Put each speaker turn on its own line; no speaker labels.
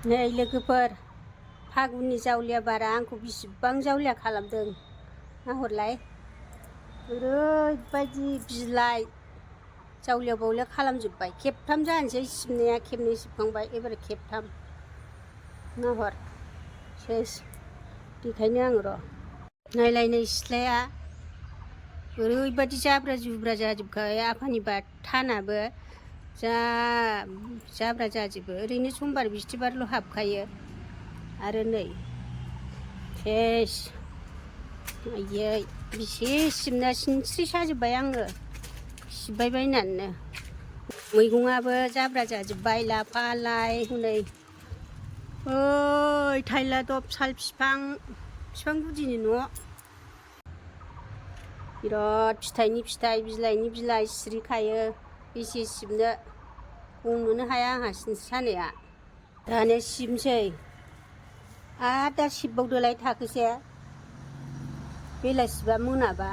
नै लोगोफोर फागुननि जावलिया बारा आंखौ बिसिबां जावलिया खालामदों नाहरलाय ओरैबायदि बिलाइ जावलिया बावलिया खालामजोब्बाय। खेबथाम जानोसै सिबनाया, खेबनै सिबखांबाय एबार खेबथाम नाहर सेस। बेखायनो आं र' नायलाय नै सिथ्लाया ओरैबायदि जाब्रा जुब्रा जाजोबखाबाय। आफानि थानाबो जा जाब्रा जाजोबो। ओरैनो समबार बिस्थिबारल' हाबखायो आरो नै सेस। आयै बेसे सिबना सिनस्रि साजोब्बाय आङो सिबबाय बायनानैनो। मैगङाबो जाब्रा जाजोब्बाय लाफा लाइ हनै ओइ थाइलादब साल बिफां गुदिनि न' बिराद फिथाइनि फिथाइ बिलाइनि बिलाइ सिरिखायो। बेसे सिबनो गंनोनो हाया आंहा सिनस्रि सानाया। दानो सिबनोसै आरो दा सिबबावदोलाय थाखोसे बेलासिबा मोनाबा।